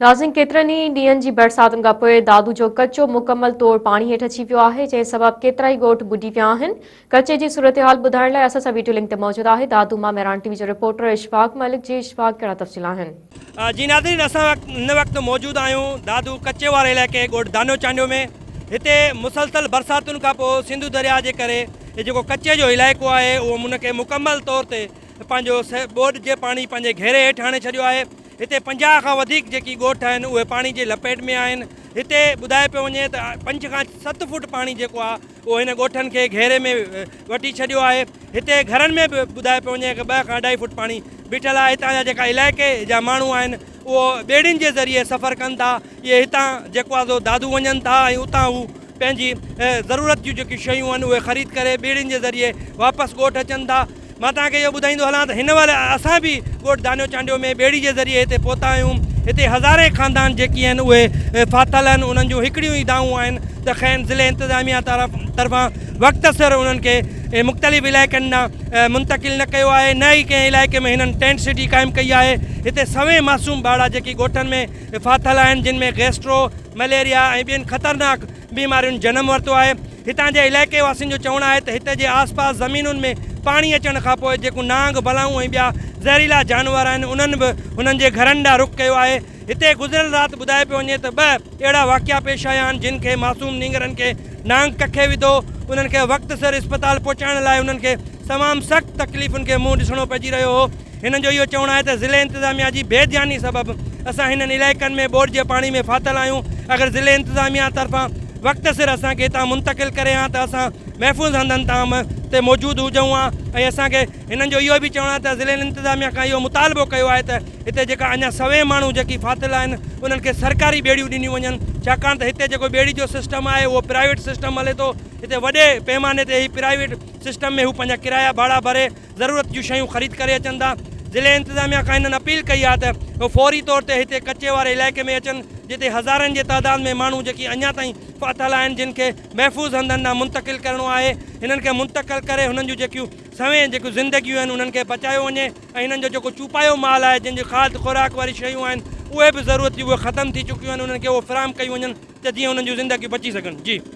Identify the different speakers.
Speaker 1: नाज़रीन, केतिरनि ई ॾींहनि जी बरसातुनि खां पोइ दादू जो कचो मुकमल तौर पाणी हेठि अची वियो आहे, जंहिं सबबि केतिरा ई ॻोठ ॿुॾी विया आहिनि। कचे जी सूरतहाल ॿुधाइण लाइ असां सां वीडियो लिंक ते मौजूदु आहे दादू मां मेरान टीवी जो रिपोर्टर इशफाक मलिक। जी इशफाक, कहिड़ा तफ़सील आहिनि?
Speaker 2: जी नाज़रीन, असां हिन वक़्तु मौजूदु आहियूं दादू कचे वारे इलाइक़े ॻोठ दानो चांडियो में। हिते मुसलसल बरसातुनि खां पोइ सिंधु दरिया जे करे हे जेको कचे जो इलाइक़ो आहे उहो उनखे मुकमल तौर ते पंहिंजो ॿोॾि जे पाणी पंहिंजे घेरे हेठि आणे छॾियो आहे। हिते 50 खां वधीक जेकी ॻोठ आहिनि उहे पाणी जे लपेट में आहिनि। हिते ॿुधाए पियो वञे त 5 खां 7 फुट पाणी जेको आहे उहो हिन ॻोठनि खे घेरे में वठी छॾियो आहे। हिते घरनि में बि ॿुधाए पियो वञे कि 2 खां 2.5 फुट पाणी बीठल आहे। हितां जा जेका इलाइक़े जा माण्हू आहिनि उहो ॿेड़ियुनि जे ज़रिए सफ़र कनि था। इहे हितां जेको आहे सो दादू वञनि था ऐं उतां हू पंहिंजी ज़रूरत जूं जेकी शयूं आहिनि उहे ख़रीद करे ॿेड़ियुनि जे ज़रिए वापसि ॻोठ अचनि था। मां तव्हांखे इहो ॿुधाईंदो हलां त हिन महिल असां बि ॻोठ दानो चांडियो में ॿेड़ी जे ज़रिए हिते पहुता आहियूं। हिते हज़ारे ख़ानदान जेकी आहिनि उहे फाथल आहिनि। उन्हनि जूं हिकिड़ियूं ई दाऊं आहिनि त खैर ज़िले इंतिज़ामिया तरफ़ां वक़्त सिर उन्हनि खे मुख़्तलिफ़ इलाइक़नि ॾांहुं मुंतक़िल न कयो आहे, न ई कंहिं इलाइक़े में हिननि टेंट सिटी क़ाइमु कई आहे। हिते सवे मासूम ॿार जेकी ॻोठनि में फाथल आहिनि, जिन में गैस्ट्रो, मलेरिया ऐं ॿियनि ख़तरनाक बीमारियुनि जनमु वरितो आहे। हितां जे इलाइक़े वासियुनि जो चवणु आहे त हिते जे आसपास ज़मीनुनि में पाणी अचण खां पोइ जेको नांग, बलाऊं ऐं ॿिया ज़हरीला जानवर आहिनि उन्हनि बि हुननि जे घरनि ॾांहुं रुख़ कयो आहे। हिते गुज़िरियल राति ॿुधाए पियो वञे त 2 अहिड़ा वाक़िया पेश आया आहिनि जिन खे मासूम नींगरनि खे नांग कखे विधो। उन्हनि खे वक़्त सिर इस्पताल पहुचाइण लाइ उन्हनि खे तमामु सख़्तु तकलीफ़ुनि खे मुंहुं ॾिसणो पइजी रहियो हो। हिननि जो इहो चवणु आहे त ज़िले इंतिज़ामिया जी बेध्यानी सबबि असां हिननि इलाइक़नि में ॿोॾि जे पाणी में फाथल आहियूं। अगरि ज़िले इंतिज़ामिया तरफ़ां वक़्त सिर असांखे हितां मुंतक़िल करे हा त असां महफ़ूज़ हंधनि तां ते मौजूदु हुजूं हा। ऐं असांखे हिननि जो इहो बि चवणु आहे त ज़िले इंतिज़ामिया खां इहो मुतालबो कयो आहे त हिते जेका अञा सवे माण्हू जेकी फाथल आहिनि उन्हनि खे सरकारी ॿेड़ियूं ॾिनियूं वञनि, छाकाणि त हिते जेको ॿेड़ी जो सिस्टम आहे उहो प्राइवेट सिस्टम हले थो। हिते वॾे पैमाने ते ही प्राइवेट सिस्टम में हू पंहिंजा किराया भाड़ा भरे ज़रूरत जूं शयूं ख़रीद करे अचनि था। ज़िले इंतिज़ामिया खां हिननि अपील कई आहे त उहो फौरी तौर ते हिते कचे वारे इलाइक़े में अचनि, जिते हज़ारनि जे तइदाद में माण्हू जेकी अञा ताईं फाथल आहिनि, जिन खे महफ़ूज़ हंधनि ॾांहुं मुंतक़िल करिणो आहे। हिननि खे मुंतक़िल करे हुननि जूं जेकियूं सवें जेकियूं ज़िंदगियूं आहिनि उन्हनि खे बचायो वञे ऐं हिननि जो जेको चुपायो माल आहे, जिन जूं खाद खुराक वारी शयूं आहिनि उहे बि ज़रूरत जूं उहे ख़तमु थी चुकियूं आहिनि, उन्हनि खे उहे फ़राहम कयूं वञनि त जीअं उन्हनि जूं ज़िंदगियूं बची सघनि। जी।